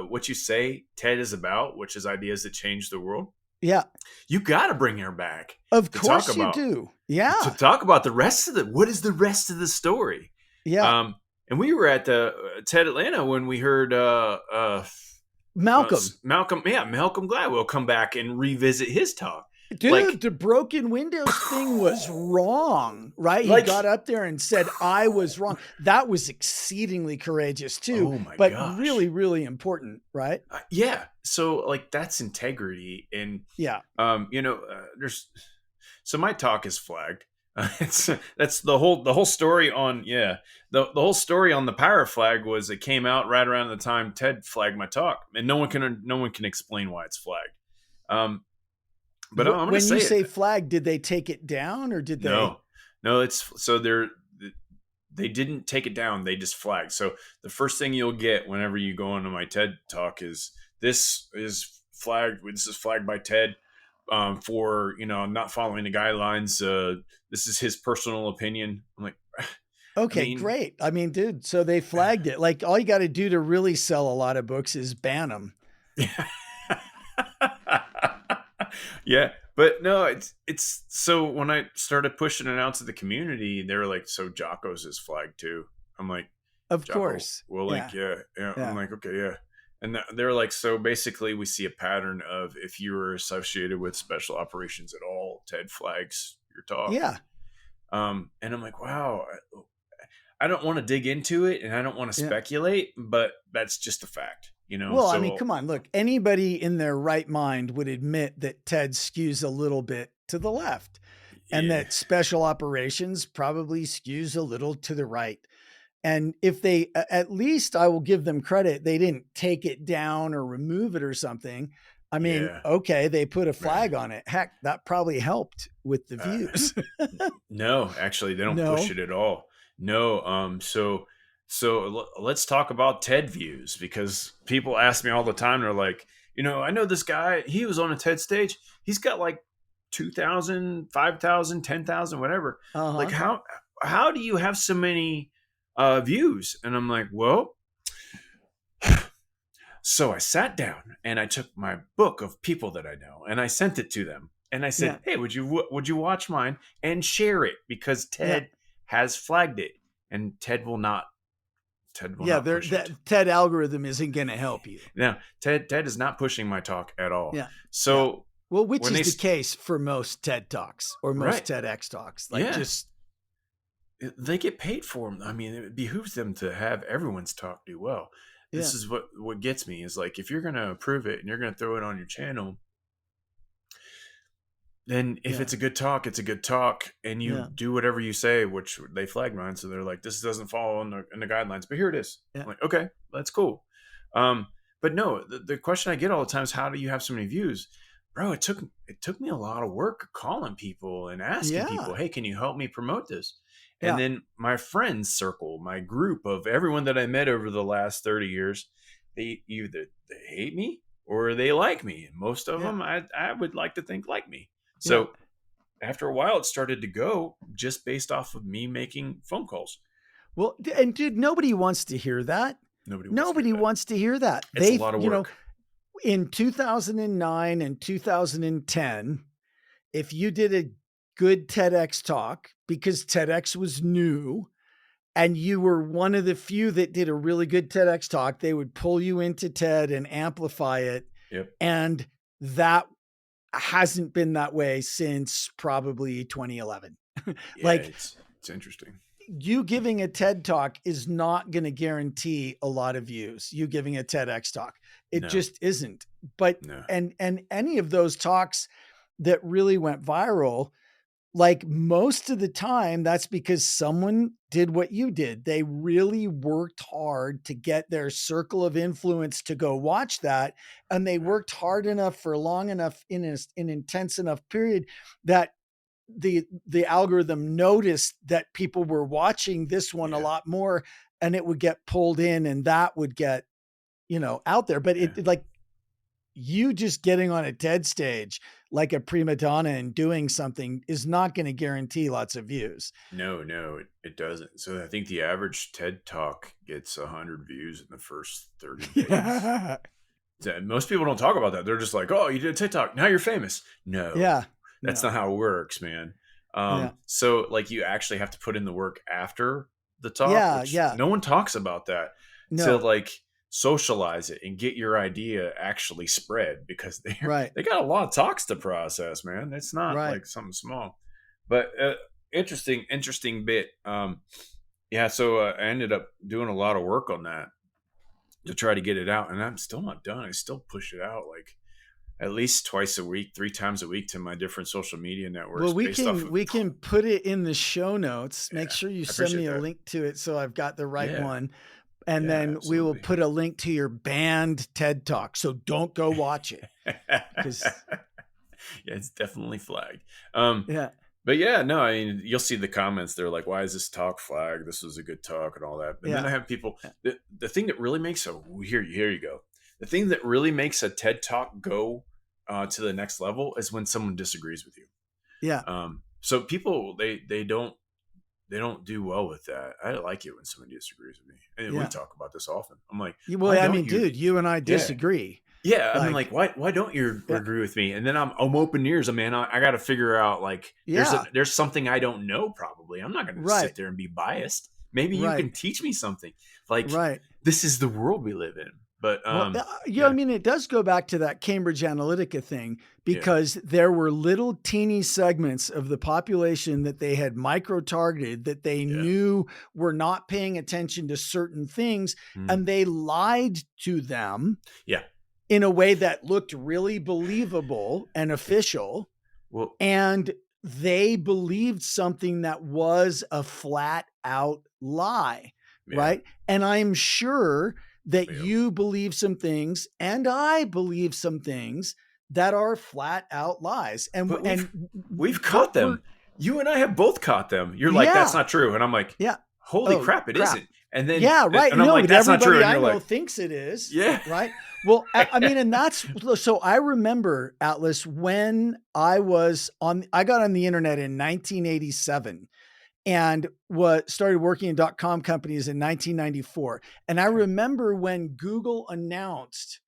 what you say TED is about, which is ideas that change the world, yeah, you gotta bring her back. Of course you do. Yeah. To talk about the rest of what is the rest of the story? Yeah. And we were at the TED Atlanta when we heard Malcolm Gladwell come back and revisit his talk. Dude, the broken windows thing was wrong, right? He got up there and said, I was wrong. That was exceedingly courageous too, but really, really important, right? Yeah. So like that's integrity. And so my talk is flagged. That's the whole story on, the whole story on the power flag was it came out right around the time TED flagged my talk, and no one can explain why it's flagged. But I'm when you say flag, did they take it down or did they? No, it's so they didn't take it down. They just flagged. So the first thing you'll get whenever you go into my TED talk is this is flagged. This is flagged by TED for not following the guidelines. This is his personal opinion. I'm like, okay, great. I mean, dude, so they flagged it. Like all you got to do to really sell a lot of books is ban them. Yeah, but no, it's so when I started pushing it out to the community, they were like, so Jocko's is flagged too. I'm like, of course. Well, like, yeah. I'm like, okay, yeah. And they're like, so basically we see a pattern of if you were associated with special operations at all, TED flags your talk. Yeah. And I'm like, wow, I don't want to dig into it and I don't want to speculate, but that's just a fact. Well, I mean, come on, look, anybody in their right mind would admit that TED skews a little bit to the left and that special operations probably skews a little to the right. And if they, at least I will give them credit, they didn't take it down or remove it or something. I mean, okay, they put a flag on it. Heck, that probably helped with the views. No, actually, they don't push it at all. No. So let's talk about TED views, because people ask me all the time. They're like, I know this guy, he was on a TED stage. He's got like 2,000, 5,000, 10,000, whatever. Like how do you have so many views? And I'm like, well, so I sat down and I took my book of people that I know and I sent it to them. And I said, hey, would you watch mine and share it? Because TED has flagged it and TED will not. That TED algorithm isn't going to help you. No, TED is not pushing my talk at all. Yeah. So, well, which is the case for most TED talks or most TEDx talks. Like they get paid for them. I mean, it behooves them to have everyone's talk do well. Yeah. This is what gets me is like, if you're going to approve it and you're going to throw it on your channel, then if Yeah. it's a good talk, it's a good talk, and you Yeah. do whatever you say, which they flagged mine. So they're like, this doesn't fall in the guidelines, but here it is. Yeah. I'm like, okay, that's cool. But no, the question I get all the time is, how do you have so many views? Bro, it took me a lot of work calling people and asking people, Yeah. hey, can you help me promote this? And Yeah. then my friends circle, my group of everyone that I met over the last 30 years, they either they hate me or they like me. And most of Yeah. them I would like to think like me. Yeah. So after a while, it started to go just based off of me making phone calls. Well, and dude, nobody wants to hear that. Nobody Wants to hear that. It's a They, lot of work. in 2009 and 2010, if you did a good TEDx talk, because TEDx was new and you were one of the few that did a really good TEDx talk, they would pull you into TED and amplify it. Yep. And that hasn't been that way since probably 2011. Yeah, Like, it's interesting. you giving a TED talk is not going to guarantee a lot of views. You giving a TEDx talk, it just isn't. But and any of those talks that really went viral, like most of the time, that's because someone did what you did. They really worked hard to get their circle of influence to go watch that. And they worked hard enough for long enough in an intense enough period that the algorithm noticed that people were watching this one a lot more, and it would get pulled in, and that would get, out there. But it like, you just getting on a TED stage like a prima donna and doing something is not going to guarantee lots of views. No, it doesn't. So I think the average TED talk gets 100 views in the first 30 days. Yeah. Most people don't talk about that. They're just like, oh, you did a TED talk, now you're famous. No, that's not how it works, man. So like, you actually have to put in the work after the talk. No one talks about that. To like socialize it and get your idea actually spread, because they got a lot of talks to process, man. It's not like something small. But interesting bit. So I ended up doing a lot of work on that to try to get it out, and I'm still not done. I still push it out like at least twice a week, 3 times a week to my different social media networks. Well, we can put it in the show notes. Make sure you send me a link to it so I've got the right one. And then we will put a link to your banned TED talk. So don't go watch it. It's definitely flagged. But I mean, you'll see the comments. They're like, why is this talk flagged? This was a good talk and all that. And then I have people, the thing that really makes here you go. The thing that really makes a TED talk go to the next level is when someone disagrees with you. Yeah. So people, they don't do well with that. I like it when somebody disagrees with me. And we talk about this often. I'm like, well, I mean, dude, you and I disagree. Yeah. I mean, like, why don't you agree with me? And then I'm open ears. I mean, I got to figure out, like, there's something I don't know. Probably. I'm not going to sit there and be biased. Maybe you can teach me something. Like, this is the world we live in. But I mean, it does go back to that Cambridge Analytica thing, because there were little teeny segments of the population that they had micro-targeted, that they knew were not paying attention to certain things, and they lied to them in a way that looked really believable and official. Well, and they believed something that was a flat out lie, right? And I'm sure that you believe some things and I believe some things that are flat out lies. And we've caught them. You and I have both caught them. You're like, that's not true. And I'm like, holy crap, it isn't. And then, and I'm like, that's not true. And I you're know like, thinks it is. Yeah. Right. Well, I mean, and that's, so I remember, Atlas, when I got on the internet in 1987. And started working in .com companies in 1994. And I remember when Google announced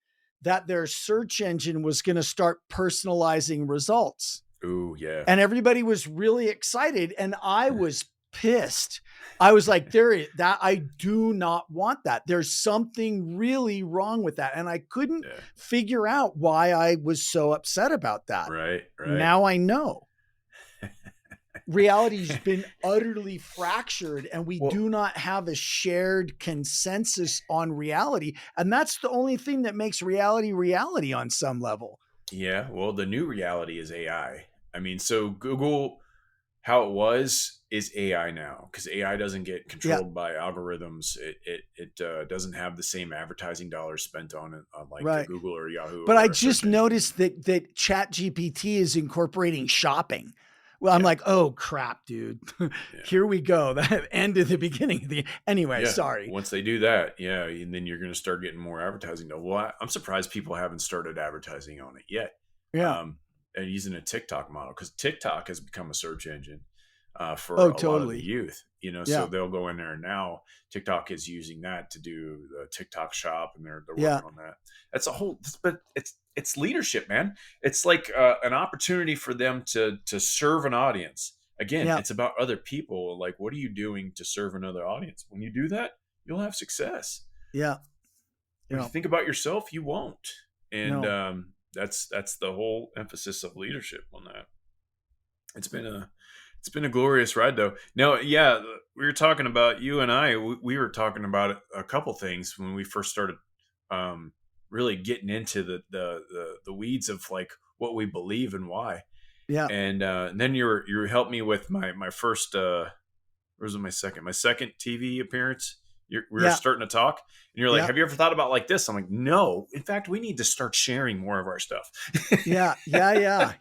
that their search engine was going to start personalizing results. Ooh, yeah. And everybody was really excited. And I was pissed. I was like, I do not want that. There's something really wrong with that. And I couldn't figure out why I was so upset about that. Right. Now I know. reality's been utterly fractured, and we Well, do not have a shared consensus on reality. And that's the only thing that makes reality on some level. yeah, well, the new reality is AI. I mean, so Google, how it was is AI now, because AI doesn't get Yeah, controlled by algorithms. It doesn't have the same advertising dollars spent on it on like right. Google or Yahoo But I or a search just engine. noticed that Chat GPT is incorporating shopping. Well, I'm Yeah, like, oh crap, dude. yeah, Here we go. That end of the beginning of the anyway, yeah. sorry. Once they do that, yeah, and then you're going to start getting more advertising. Well, I'm surprised people haven't started advertising on it yet. Yeah. Um, and using a TikTok model, because TikTok has become a search engine for Oh, a lot of the totally. youth. So Yeah. they'll go in there now. TikTok is using that to do the TikTok shop, and they're Yeah. working on that. That's a whole, but it's leadership, man. It's like an opportunity for them to serve an audience. Again, Yeah. it's about other people. Like, what are you doing to serve another audience? When you do that, you'll have success. Yeah. When you Yeah. think about yourself, you won't. And No. that's the whole emphasis of leadership on that. It's been a glorious ride, though. Now, yeah, we were talking about, you and I. We were talking about a couple things when we first started really getting into the weeds of like what we believe and why. Yeah. And then you helped me with my first. Or was it my second TV appearance? We were Yeah. starting to talk, and you're like, Yeah. "Have you ever thought about like this?" I'm like, "No. In fact, we need to start sharing more of our stuff." Yeah. Yeah. Yeah.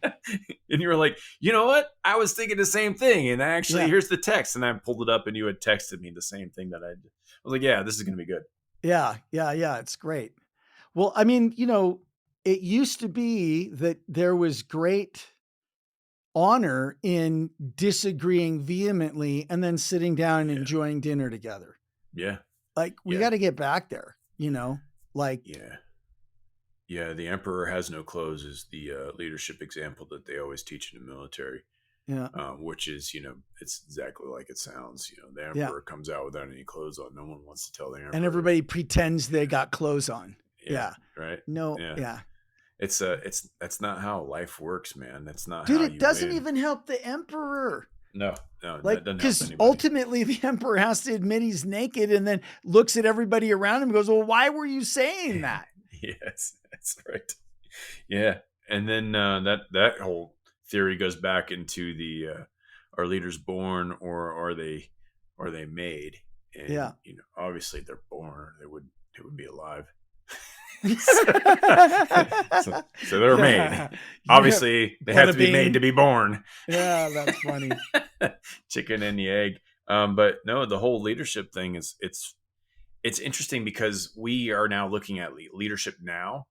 And you were like, "You know what? I was thinking the same thing." And actually, Yeah. here's the text, and I pulled it up, and you had texted me the same thing that I did. I was like, "Yeah, this is going to be good." Yeah. Yeah. Yeah. It's great. Well, I mean, it used to be that there was great honor in disagreeing vehemently and then sitting down and Yeah, enjoying dinner together. yeah, Like we yeah, got to get back there, like, yeah, yeah. The emperor has no clothes is the leadership example that they always teach in the military. yeah, Which is, it's exactly like it sounds. The yeah. emperor comes out without any clothes on. No one wants to tell the And emperor. everybody pretends they got clothes on. Yeah, Yeah. right. No, Yeah, yeah. it's that's not how life works, man. That's not Dude, how it you doesn't win. even help the emperor. No, no, Like, that doesn't help because anybody. ultimately the emperor has to admit he's naked and then looks at everybody around him and goes, well, why were you saying that? Yes, that's right. Yeah, and then that whole theory goes back into the are leaders born or are they made? Yeah. And obviously they're born, or they would be alive. So they're made. Yeah. Obviously, they have Bada to be made bing. to be born. Yeah, that's funny. Chicken and the egg. But no, the whole leadership thing is it's interesting because we are now looking at leadership now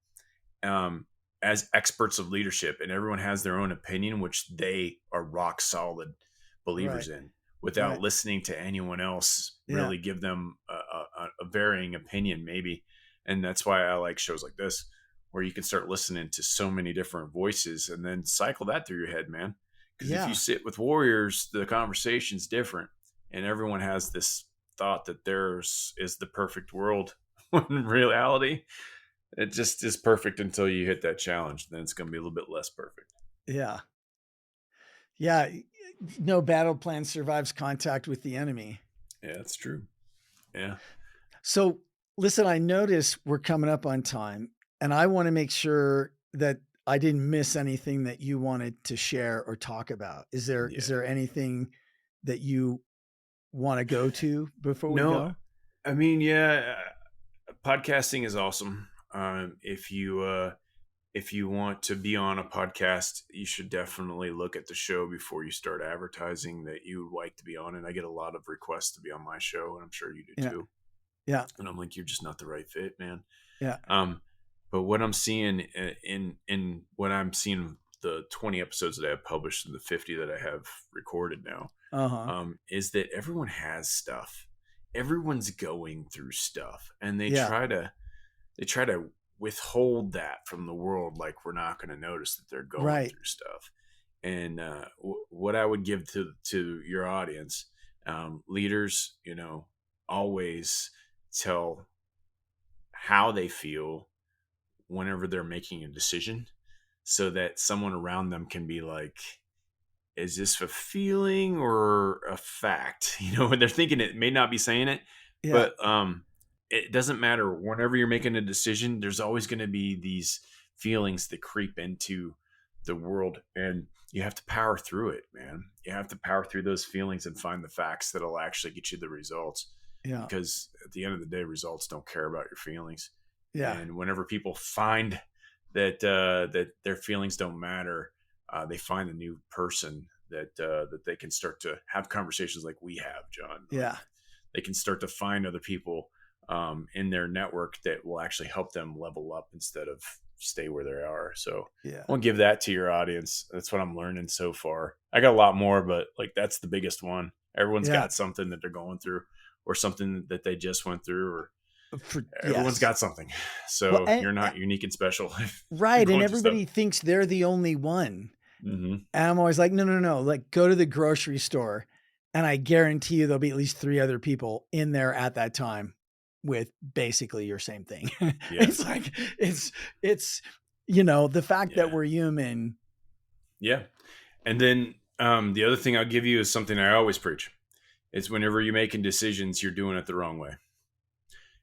um, as experts of leadership, and everyone has their own opinion, which they are rock solid Right. believers in, without Right. listening to anyone else Yeah. really give them a varying opinion, maybe. And that's why I like shows like this, where you can start listening to so many different voices and then cycle that through your head, man. Because if you Yeah. sit with warriors, the conversation's different, and everyone has this thought that theirs is the perfect world. When in reality, it just is perfect until you hit that challenge. Then it's going to be a little bit less perfect. Yeah. Yeah. No battle plan survives contact with the enemy. Yeah, that's true. Yeah. So listen, I notice we're coming up on time and I want to make sure that I didn't miss anything that you wanted to share or talk about. Is Yeah. there anything that you want to go to before we No, go? I mean, yeah, podcasting is awesome. If you want to be on a podcast, you should definitely look at the show before you start advertising that you would like to be on. And I get a lot of requests to be on my show, and I'm sure you do Yeah. too. Yeah. And I'm like, you're just not the right fit, man. Yeah. But what I'm seeing in what I'm seeing, the 20 episodes that I have published and the 50 that I have recorded now, Uh-huh. is that everyone has stuff. Everyone's going through stuff, and they Yeah. try to withhold that from the world, like we're not going to notice that they're going Right. through stuff. And what I would give to your audience, leaders, always tell how they feel whenever they're making a decision, so that someone around them can be like, is this a feeling or a fact? When they're thinking it may not be saying it, Yeah. but it doesn't matter. Whenever you're making a decision, there's always going to be these feelings that creep into the world, and you have to power through it, man. You have to power through those feelings and find the facts that'll actually get you the results. Yeah. Because at the end of the day, results don't care about your feelings. Yeah. And whenever people find that that their feelings don't matter, they find a new person that they can start to have conversations like we have, John. Yeah. They can start to find other people in their network that will actually help them level up instead of stay where they are. So Yeah. I want to give that to your audience. That's what I'm learning so far. I got a lot more, but like that's the biggest one. Everyone's got something that they're going through, or something that they just went through, or everyone's got something. So you're not unique and special. Right. And everybody thinks they're the only one. Mm-hmm. And I'm always like, no. Like, go to the grocery store, and I guarantee you there'll be at least 3 other people in there at that time with basically your same thing. Yes. It's like, it's, the fact that we're human. Yeah. And then the other thing I'll give you is something I always preach. It's whenever you're making decisions, you're doing it the wrong way.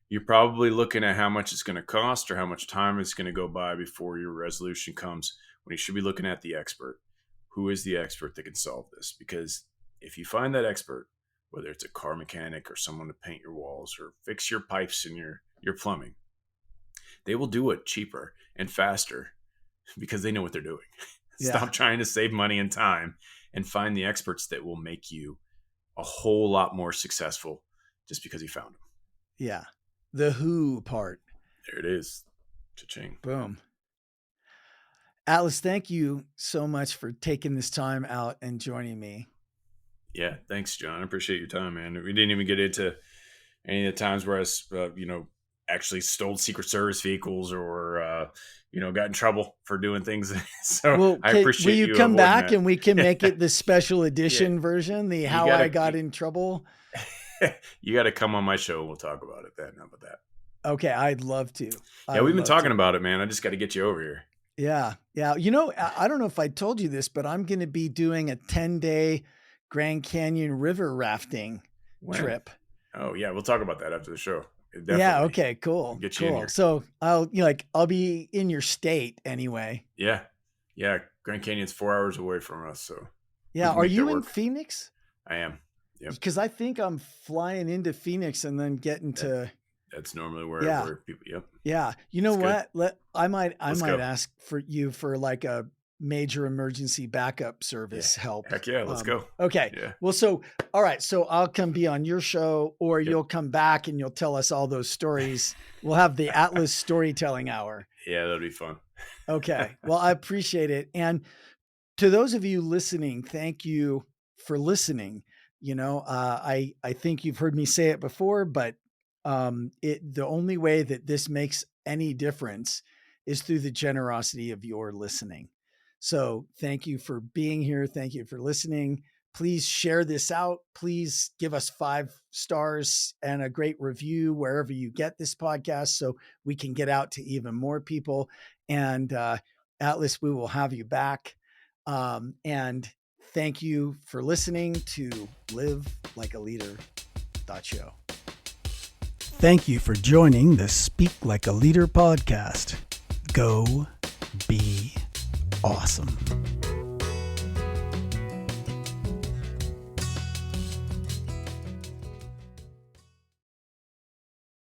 You're probably looking at how much it's going to cost or how much time it's going to go by before your resolution comes, when you should be looking at the expert. Who is the expert that can solve this? Because if you find that expert, whether it's a car mechanic or someone to paint your walls or fix your pipes and your plumbing, they will do it cheaper and faster because they know what they're doing. Yeah. Stop trying to save money and time and find the experts that will make you a whole lot more successful just because you found them. Yeah. The who part. There it is. Cha-ching. Boom. Atlas, thank you so much for taking this time out and joining me. Yeah, thanks, John. I appreciate your time, man. We didn't even get into any of the times where I, actually stole Secret Service vehicles or, got in trouble for doing things. So I appreciate you. Will you come back and we can make it the special edition version, the how I got in trouble? You got to come on my show. We'll talk about it then. How about that? Okay, I'd love to. Yeah, we've been talking about it, man. I just got to get you over here. Yeah. Yeah. I don't know if I told you this, but I'm going to be doing a 10-day Grand Canyon river rafting trip. Oh yeah. We'll talk about that after the show. Definitely. Yeah. Okay, cool. Get you in here. So I'll be in your state anyway. Yeah. Yeah. Grand Canyon's 4 hours away from us. So yeah. Are you in Phoenix? I am. Yeah. Because I think I'm flying into Phoenix and then getting to. That's normally where people. Yep. Yeah. You know what? I might ask for you for like a major emergency backup service help. Heck yeah. Let's go. Okay. Yeah. Well, all right. So I'll come be on your show, or you'll come back and you'll tell us all those stories. We'll have the Atlas storytelling hour. Yeah. That'll be fun. Okay. Well, I appreciate it. And to those of you listening, thank you for listening. I think you've heard me say it before, but the only way that this makes any difference is through the generosity of your listening. So thank you for being here. Thank you for listening. Please share this out. Please give us 5 stars and a great review wherever you get this podcast so we can get out to even more people. And Atlas, we will have you back. And thank you for listening to Live Like a Leader .show. Thank you for joining the Speak Like a Leader podcast. Go be awesome.